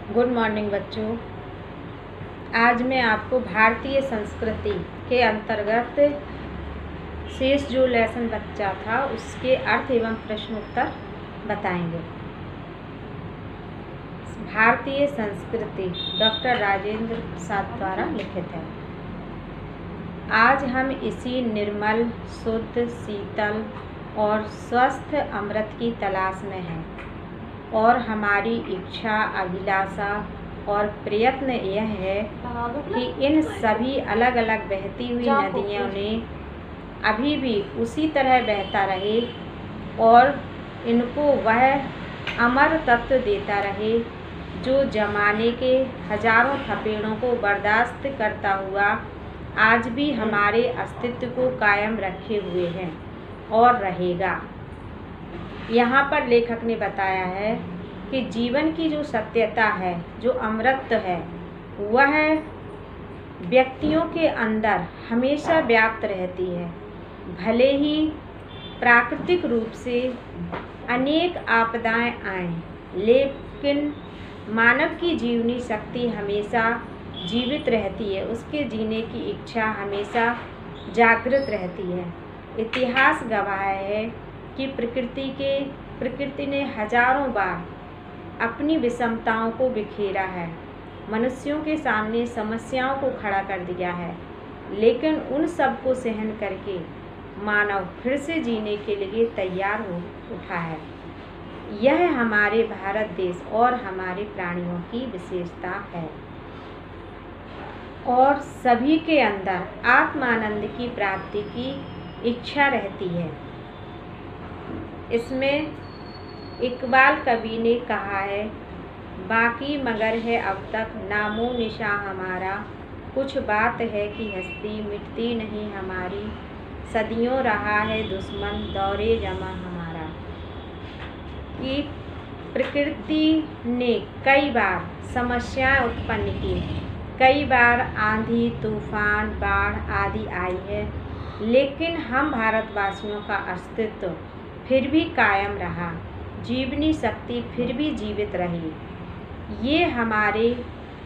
Good morning बच्चों। आज मैं आपको भारतीय संस्कृति के अंतर्गत शेष जो लेसन बचा था उसके अर्थ एवं प्रश्नोत्तर बताएंगे। भारतीय संस्कृति डॉक्टर राजेंद्र प्रसाद द्वारा लिखित है। आज हम इसी निर्मल, शुद्ध, शीतल और स्वस्थ अमृत की तलाश में हैं और हमारी इच्छा, अभिलाषा और प्रयत्न यह है कि इन सभी अलग अलग बहती हुई नदियों ने अभी भी उसी तरह बहता रहे और इनको वह अमर तत्व देता रहे जो ज़माने के हजारों थपेड़ों को बर्दाश्त करता हुआ आज भी हमारे अस्तित्व को कायम रखे हुए हैं और रहेगा। यहाँ पर लेखक ने बताया है कि जीवन की जो सत्यता है, जो अमृत है, वह व्यक्तियों के अंदर हमेशा व्याप्त रहती है। भले ही प्राकृतिक रूप से अनेक आपदाएं आएं, लेकिन मानव की जीवनी शक्ति हमेशा जीवित रहती है, उसके जीने की इच्छा हमेशा जागृत रहती है। इतिहास गवाह है कि प्रकृति ने हजारों बार अपनी विषमताओं को बिखेरा है, मनुष्यों के सामने समस्याओं को खड़ा कर दिया है, लेकिन उन सब को सहन करके मानव फिर से जीने के लिए तैयार हो उठा है। यह हमारे भारत देश और हमारे प्राणियों की विशेषता है और सभी के अंदर आत्मानंद की प्राप्ति की इच्छा रहती है। इसमें इकबाल कवि ने कहा है, बाकी मगर है अब तक नामो निशा हमारा, कुछ बात है कि हस्ती मिटती नहीं हमारी, सदियों रहा है दुश्मन दौरे जमा हमारा। कि प्रकृति ने कई बार समस्याएं उत्पन्न की, कई बार आंधी, तूफान, बाढ़ आदि आई है, लेकिन हम भारतवासियों का अस्तित्व फिर भी कायम रहा, जीवनी शक्ति फिर भी जीवित रही। ये हमारे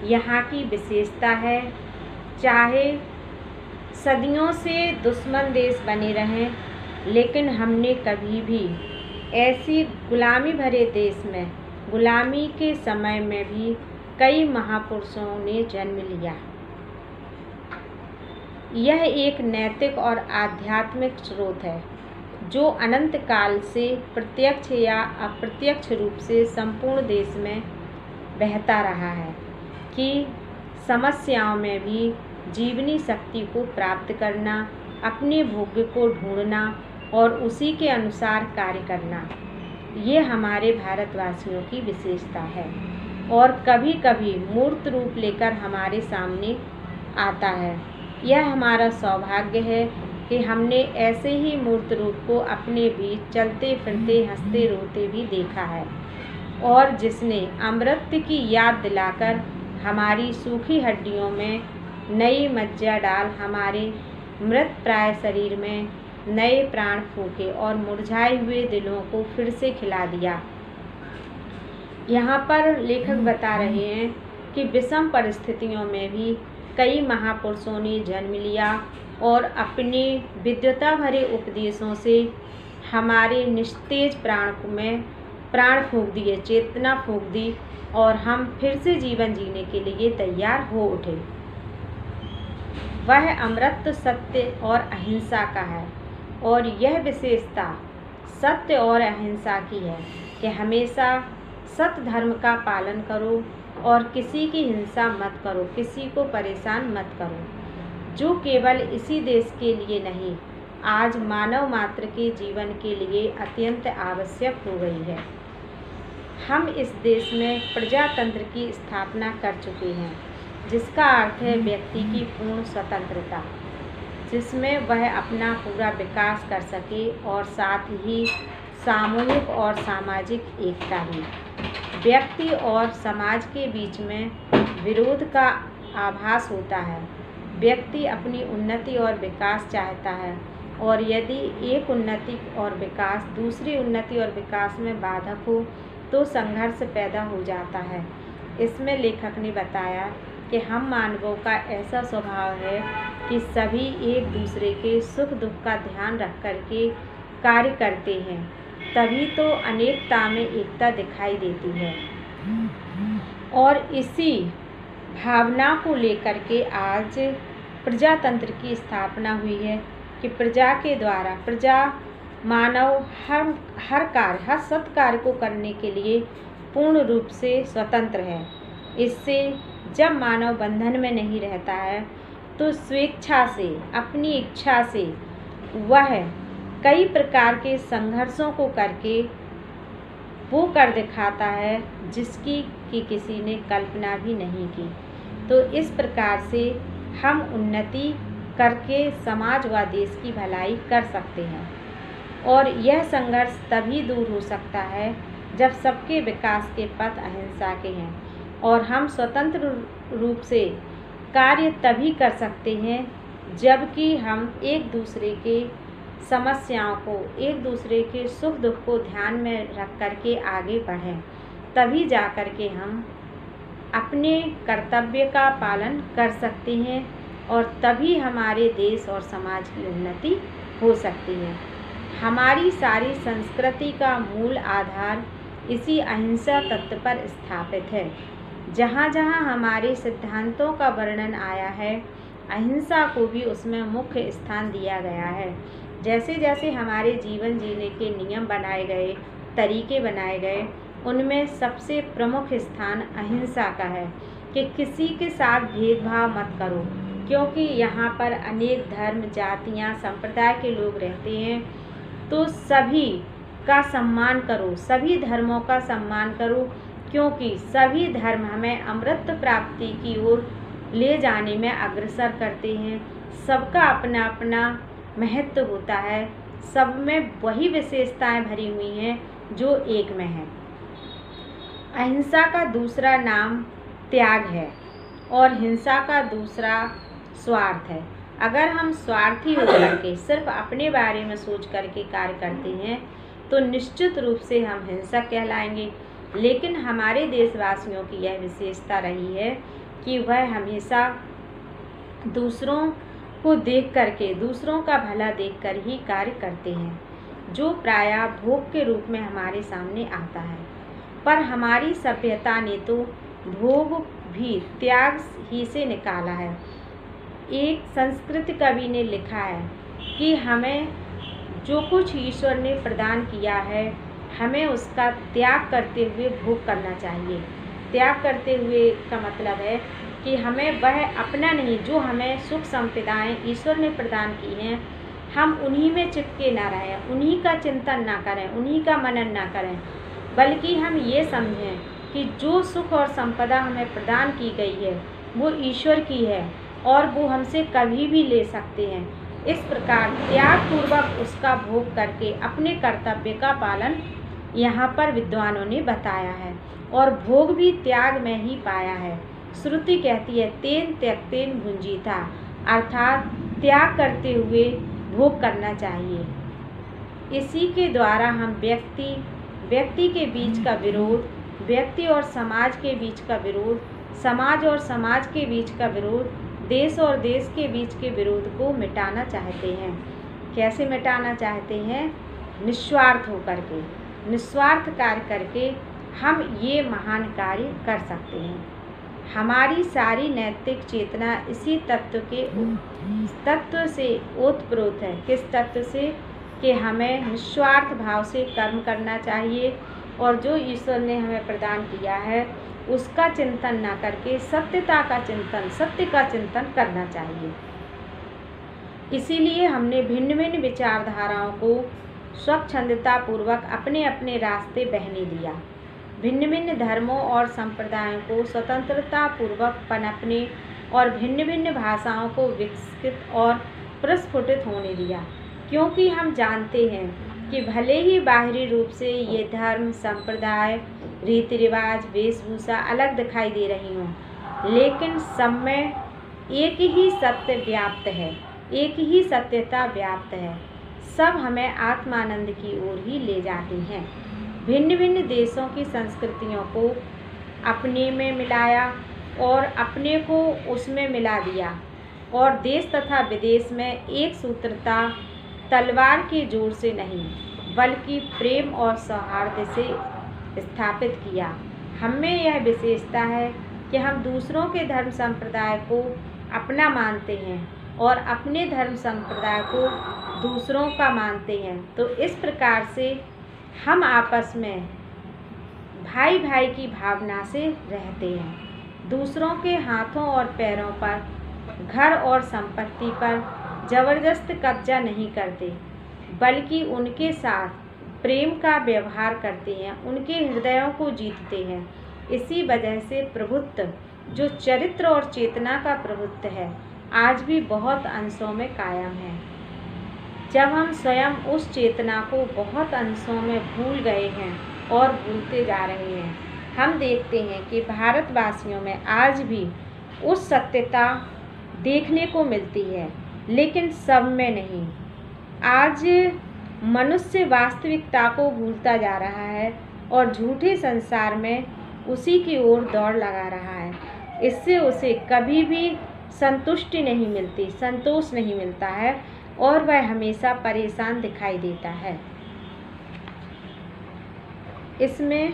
यहाँ की विशेषता है। चाहे सदियों से दुश्मन देश बने रहें, लेकिन हमने कभी भी ऐसी गुलामी भरे देश में, गुलामी के समय में भी कई महापुरुषों ने जन्म लिया। यह एक नैतिक और आध्यात्मिक स्रोत है जो अनंत काल से प्रत्यक्ष या अप्रत्यक्ष रूप से संपूर्ण देश में बहता रहा है कि समस्याओं में भी जीवनी शक्ति को प्राप्त करना, अपने भाग्य को ढूंढना और उसी के अनुसार कार्य करना, ये हमारे भारतवासियों की विशेषता है और कभी कभी मूर्त रूप लेकर हमारे सामने आता है। यह हमारा सौभाग्य है कि हमने ऐसे ही मूर्त रूप को अपने बीच चलते फिरते, हंसते रोते भी देखा है और जिसने अमृत की याद दिलाकर हमारी सूखी हड्डियों में नई मज्जा डाल हमारे मृत प्राय शरीर में नए प्राण फूके और मुरझाए हुए दिलों को फिर से खिला दिया। यहाँ पर लेखक बता रहे हैं कि विषम परिस्थितियों में भी कई महापुरुषों ने जन्म लिया और अपने विद्वता भरे उपदेशों से हमारे निस्तेज प्राण में प्राण फूंक दिए, चेतना फूंक दी और हम फिर से जीवन जीने के लिए तैयार हो उठे। वह अमृत सत्य और अहिंसा का है और यह विशेषता सत्य और अहिंसा की है कि हमेशा सत्य धर्म का पालन करो और किसी की हिंसा मत करो, किसी को परेशान मत करो, जो केवल इसी देश के लिए नहीं, आज मानव मात्र के जीवन के लिए अत्यंत आवश्यक हो गई है। हम इस देश में प्रजातंत्र की स्थापना कर चुके हैं, जिसका अर्थ है व्यक्ति की पूर्ण स्वतंत्रता, जिसमें वह अपना पूरा विकास कर सके और साथ ही सामूहिक और सामाजिक एकता भी। व्यक्ति और समाज के बीच में विरोध का आभास होता है। व्यक्ति अपनी उन्नति और विकास चाहता है और यदि एक उन्नति और विकास दूसरी उन्नति और विकास में बाधक हो तो संघर्ष पैदा हो जाता है। इसमें लेखक ने बताया कि हम मानवों का ऐसा स्वभाव है कि सभी एक दूसरे के सुख दुख का ध्यान रख कर के कार्य करते हैं, तभी तो अनेकता में एकता दिखाई देती है। और इसी भावना को लेकर के आज प्रजातंत्र की स्थापना हुई है कि प्रजा के द्वारा प्रजा मानव हर सत्कार्य को करने के लिए पूर्ण रूप से स्वतंत्र है। इससे जब मानव बंधन में नहीं रहता है तो स्वेच्छा से, अपनी इच्छा से वह कई प्रकार के संघर्षों को करके वो कर दिखाता है जिसकी कि किसी ने कल्पना भी नहीं की। तो इस प्रकार से हम उन्नति करके समाज व देश की भलाई कर सकते हैं। और यह संघर्ष तभी दूर हो सकता है जब सबके विकास के पथ अहिंसा के हैं। और हम स्वतंत्र रूप से कार्य तभी कर सकते हैं जबकि हम एक दूसरे के समस्याओं को, एक दूसरे के सुख दुख को ध्यान में रख कर के आगे बढ़ें। तभी जा कर के हम अपने कर्तव्य का पालन कर सकते हैं और तभी हमारे देश और समाज की उन्नति हो सकती है। हमारी सारी संस्कृति का मूल आधार इसी अहिंसा तत्व पर स्थापित है। जहाँ जहाँ हमारे सिद्धांतों का वर्णन आया है, अहिंसा को भी उसमें मुख्य स्थान दिया गया है। जैसे जैसे हमारे जीवन जीने के नियम बनाए गए, तरीके बनाए गए, उनमें सबसे प्रमुख स्थान अहिंसा का है कि किसी के साथ भेदभाव मत करो, क्योंकि यहाँ पर अनेक धर्म, जातियाँ, संप्रदाय के लोग रहते हैं। तो सभी का सम्मान करो, सभी धर्मों का सम्मान करो, क्योंकि सभी धर्म हमें अमृत प्राप्ति की ओर ले जाने में अग्रसर करते हैं। सबका अपना अपना महत्व होता है, सब में वही विशेषताएं भरी हुई हैं जो एक में है। अहिंसा का दूसरा नाम त्याग है और हिंसा का दूसरा स्वार्थ है। अगर हम स्वार्थी होकर के सिर्फ अपने बारे में सोच करके कार्य करते हैं तो निश्चित रूप से हम हिंसक कहलाएंगे। लेकिन हमारे देशवासियों की यह विशेषता रही है कि वह हमेशा दूसरों को देख करके, दूसरों का भला देखकर ही कार्य करते हैं, जो प्रायः भोग के रूप में हमारे सामने आता है। पर हमारी सभ्यता ने तो भोग भी त्याग ही से निकाला है। एक संस्कृत कवि ने लिखा है कि हमें जो कुछ ईश्वर ने प्रदान किया है, हमें उसका त्याग करते हुए भोग करना चाहिए। त्याग करते हुए का मतलब है कि हमें वह अपना नहीं, जो हमें सुख संपदाएं ईश्वर ने प्रदान की हैं, हम उन्हीं में चिपके ना रहें, उन्हीं का चिंतन ना करें, उन्हीं का मनन ना करें, बल्कि हम ये समझें कि जो सुख और संपदा हमें प्रदान की गई है वो ईश्वर की है और वो हमसे कभी भी ले सकते हैं। इस प्रकार त्यागपूर्वक उसका भोग करके अपने कर्तव्य का पालन यहाँ पर विद्वानों ने बताया है। और भोग भी त्याग में ही पाया है। श्रुति कहती है तेन त्यक्तेन भुंजीता, अर्थात त्याग करते हुए भोग करना चाहिए। इसी के द्वारा हम व्यक्ति के बीच का विरोध, व्यक्ति और समाज के बीच का विरोध, समाज और समाज के बीच का विरोध, देश और देश के बीच के विरोध को मिटाना चाहते हैं। कैसे मिटाना चाहते हैं? निस्वार्थ होकर के, निस्वार्थ कार्य करके हम ये महान कार्य कर सकते हैं। हमारी सारी नैतिक चेतना इसी तत्व से ओतप्रोत है। किस तत्व से? कि हमें निस्वार्थ भाव से कर्म करना चाहिए और जो ईश्वर ने हमें प्रदान किया है उसका चिंतन ना करके सत्यता का चिंतन, सत्य का चिंतन करना चाहिए। इसीलिए हमने भिन्न भिन्न विचारधाराओं को स्वच्छंदतापूर्वक अपने अपने रास्ते बहने दिया। भिन्न भिन्न धर्मों और संप्रदायों को स्वतंत्रतापूर्वक पनपने और भिन्न भिन्न भाषाओं को विकसित और प्रस्फुटित होने दिया, क्योंकि हम जानते हैं कि भले ही बाहरी रूप से ये धर्म, संप्रदाय, रीति रिवाज, वेशभूषा अलग दिखाई दे रही हों, लेकिन सब में एक ही सत्य व्याप्त है, एक ही सत्यता व्याप्त है। सब हमें आत्मानंद की ओर ही ले जाती हैं। भिन्न भिन्न देशों की संस्कृतियों को अपने में मिलाया और अपने को उसमें मिला दिया, और देश तथा विदेश में एक सूत्रता तलवार के जोर से नहीं बल्कि प्रेम और सौहार्द से स्थापित किया। हमें यह विशेषता है कि हम दूसरों के धर्म संप्रदाय को अपना मानते हैं और अपने धर्म संप्रदाय को दूसरों का मानते हैं। तो इस प्रकार से हम आपस में भाई भाई की भावना से रहते हैं। दूसरों के हाथों और पैरों पर, घर और संपत्ति पर जबरदस्त कब्जा नहीं करते, बल्कि उनके साथ प्रेम का व्यवहार करते हैं, उनके हृदयों को जीतते हैं। इसी वजह से प्रभुत्व, जो चरित्र और चेतना का प्रभुत्व है, आज भी बहुत अंशों में कायम है। जब हम स्वयं उस चेतना को बहुत अंशों में भूल गए हैं और भूलते जा रहे हैं, हम देखते हैं कि भारतवासियों में आज भी उस सत्यता देखने को मिलती है, लेकिन सब में नहीं। आज मनुष्य वास्तविकता को भूलता जा रहा है और झूठे संसार में उसी की ओर दौड़ लगा रहा है। इससे उसे कभी भी संतुष्टि नहीं मिलती, संतोष नहीं मिलता है और वह हमेशा परेशान दिखाई देता है। इसमें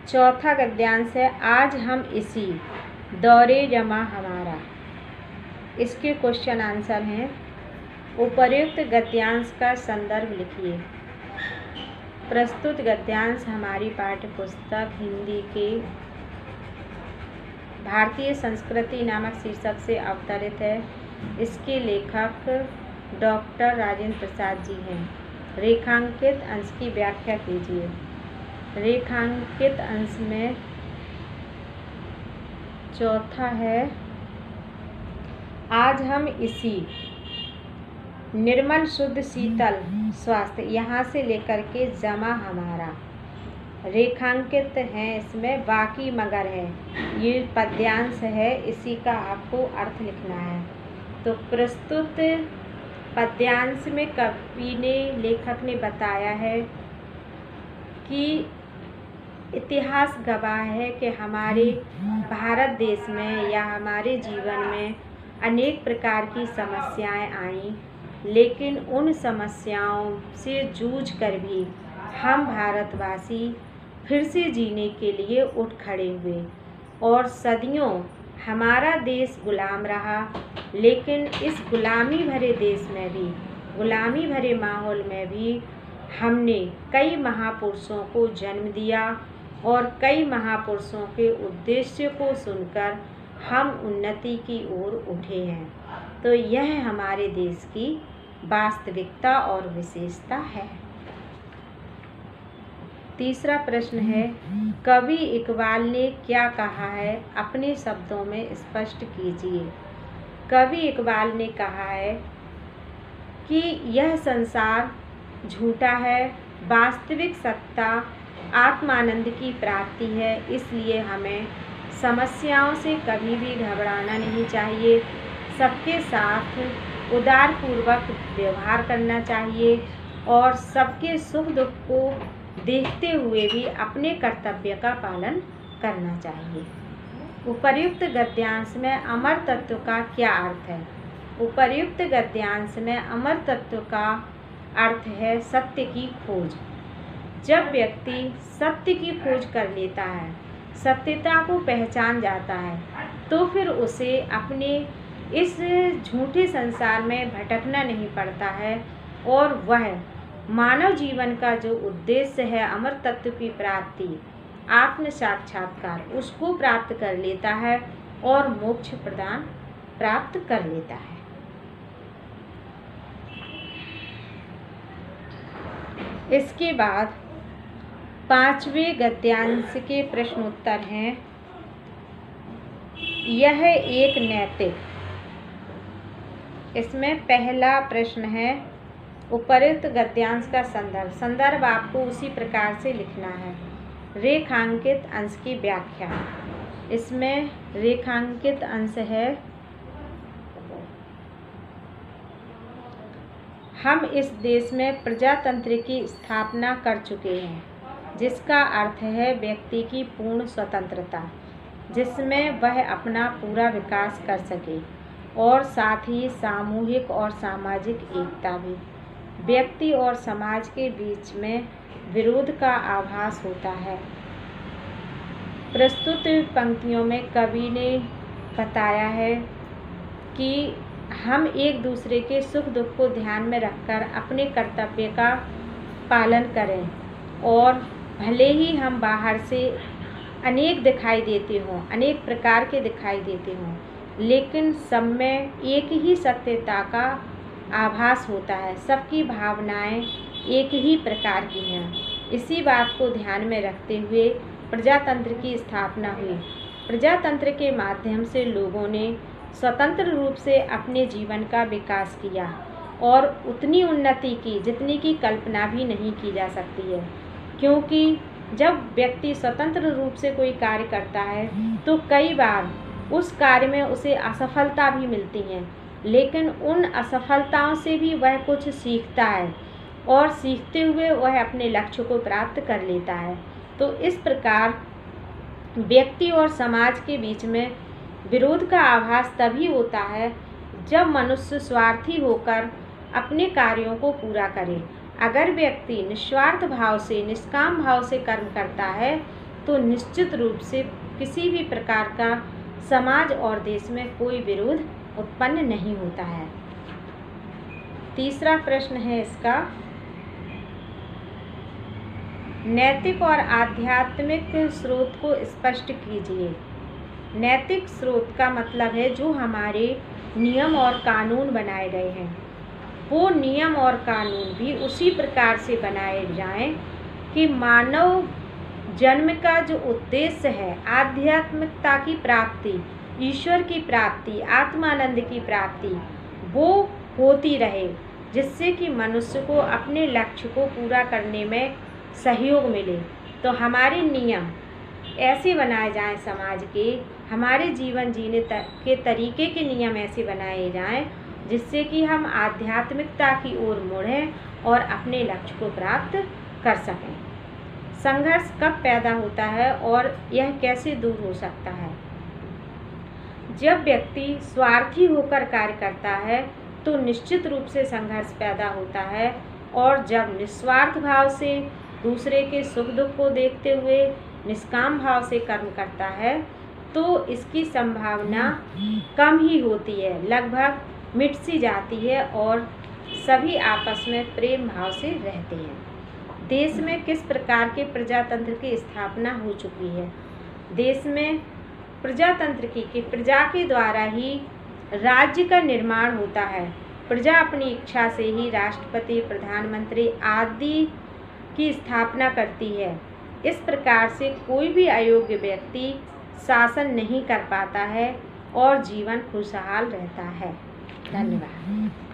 चौथा गद्यांश है, आज हम इसी दौरे जमा हमारा। इसके क्वेश्चन आंसर हैं, उपर्युक्त गद्यांश का संदर्भ लिखिए। प्रस्तुत गद्यांश हमारी पाठ्य पुस्तक हिंदी के भारतीय संस्कृति नामक शीर्षक से अवतरित है। इसके लेखक डॉक्टर राजेंद्र प्रसाद जी हैं। रेखांकित अंश की व्याख्या कीजिए। रेखांकित अंश में चौथा है, आज हम इसी निर्मल शुद्ध शीतल स्वास्थ्य, यहाँ से लेकर के जमा हमारा रेखांकित हैं। इसमें बाकी मगर है, ये पद्यांश है, इसी का आपको अर्थ लिखना है। तो प्रस्तुत पद्यांश में कवि ने, लेखक ने बताया है कि इतिहास गवाह है कि हमारे भारत देश में या हमारे जीवन में अनेक प्रकार की समस्याएं आईं, लेकिन उन समस्याओं से जूझ कर भी हम भारतवासी फिर से जीने के लिए उठ खड़े हुए और सदियों हमारा देश गुलाम रहा। लेकिन इस गुलामी भरे देश में भी, गुलामी भरे माहौल में भी हमने कई महापुरुषों को जन्म दिया और कई महापुरुषों के उद्देश्य को सुनकर हम उन्नति की ओर उठे हैं। तो यह हमारे देश की वास्तविकता और विशेषता है। तीसरा प्रश्न है, कवि इकबाल ने क्या कहा है, अपने शब्दों में स्पष्ट कीजिए। कवि इकबाल ने कहा है कि यह संसार झूठा है, वास्तविक सत्ता आत्मानंद की प्राप्ति है, इसलिए हमें समस्याओं से कभी भी घबराना नहीं चाहिए। सबके साथ उदारपूर्वक व्यवहार करना चाहिए और सबके सुख दुख को देखते हुए भी अपने कर्तव्य का पालन करना चाहिए। उपर्युक्त गद्यांश में अमर तत्व का क्या अर्थ है? उपर्युक्त गद्यांश में अमर तत्व का अर्थ है सत्य की खोज। जब व्यक्ति सत्य की खोज कर लेता है, सत्यता को पहचान जाता है, तो फिर उसे अपने इस झूठे संसार में भटकना नहीं पड़ता है और वह मानव जीवन का जो उद्देश्य है अमर तत्व की प्राप्ति, आत्म साक्षात्कार, उसको प्राप्त कर लेता है और मोक्ष प्रदान प्राप्त कर लेता है। इसके बाद पांचवें गद्यांश के प्रश्नोत्तर हैं। यह एक नैतिक, इसमें पहला प्रश्न है, उपर्युक्त गद्यांश का संदर्भ। संदर्भ आपको उसी प्रकार से लिखना है। रेखांकित अंश की व्याख्या। इसमें रेखांकित अंश है, हम इस देश में प्रजातंत्र की स्थापना कर चुके हैं, जिसका अर्थ है व्यक्ति की पूर्ण स्वतंत्रता, जिसमें वह अपना पूरा विकास कर सके और साथ ही सामूहिक और सामाजिक एकता भी। व्यक्ति और समाज के बीच में विरोध का आभास होता है। प्रस्तुत पंक्तियों में कवि ने बताया है कि हम एक दूसरे के सुख दुख को ध्यान में रखकर अपने कर्तव्य का पालन करें, और भले ही हम बाहर से अनेक दिखाई देते हों, अनेक प्रकार के दिखाई देते हों, लेकिन सब में एक ही सत्यता का आभास होता है। सबकी भावनाएं एक ही प्रकार की हैं। इसी बात को ध्यान में रखते हुए प्रजातंत्र की स्थापना हुई। प्रजातंत्र के माध्यम से लोगों ने स्वतंत्र रूप से अपने जीवन का विकास किया और उतनी उन्नति की जितनी की कल्पना भी नहीं की जा सकती है, क्योंकि जब व्यक्ति स्वतंत्र रूप से कोई कार्य करता है तो कई बार उस कार्य में उसे असफलता भी मिलती हैं, लेकिन उन असफलताओं से भी वह कुछ सीखता है और सीखते हुए वह अपने लक्ष्य को प्राप्त कर लेता है। तो इस प्रकार व्यक्ति और समाज के बीच में विरोध का आभास तभी होता है जब मनुष्य स्वार्थी होकर अपने कार्यों को पूरा करे। अगर व्यक्ति निस्वार्थ भाव से, निष्काम भाव से कर्म करता है तो निश्चित रूप से किसी भी प्रकार का समाज और देश में कोई विरोध उत्पन्न नहीं होता है। तीसरा प्रश्न है इसका, नैतिक और आध्यात्मिक स्रोत को स्पष्ट कीजिए। नैतिक स्रोत का मतलब है जो हमारे नियम और कानून बनाए गए हैं, वो नियम और कानून भी उसी प्रकार से बनाए जाएं कि मानव जन्म का जो उद्देश्य है, आध्यात्मिकता की प्राप्ति, ईश्वर की प्राप्ति, आत्मानंद की प्राप्ति, वो होती रहे, जिससे कि मनुष्य को अपने लक्ष्य को पूरा करने में सहयोग मिले। तो हमारे नियम ऐसे बनाए जाएं, समाज के, हमारे जीवन जीने के तरीके के नियम ऐसे बनाए जाएं जिससे कि हम आध्यात्मिकता की ओर मुड़ें और अपने लक्ष्य को प्राप्त कर सकें। संघर्ष कब पैदा होता है और यह कैसे दूर हो सकता है? जब व्यक्ति स्वार्थी होकर कार्य करता है तो निश्चित रूप से संघर्ष पैदा होता है, और जब निस्वार्थ भाव से दूसरे के सुख दुख को देखते हुए निष्काम भाव से कर्म करता है तो इसकी संभावना कम ही होती है, लगभग मिट सी जाती है और सभी आपस में प्रेम भाव से रहते हैं। देश में किस प्रकार के प्रजातंत्र की स्थापना हो चुकी है? देश में प्रजातंत्र की प्रजा के द्वारा ही राज्य का निर्माण होता है। प्रजा अपनी इच्छा से ही राष्ट्रपति, प्रधानमंत्री आदि की स्थापना करती है। इस प्रकार से कोई भी अयोग्य व्यक्ति शासन नहीं कर पाता है और जीवन खुशहाल रहता है। धन्यवाद।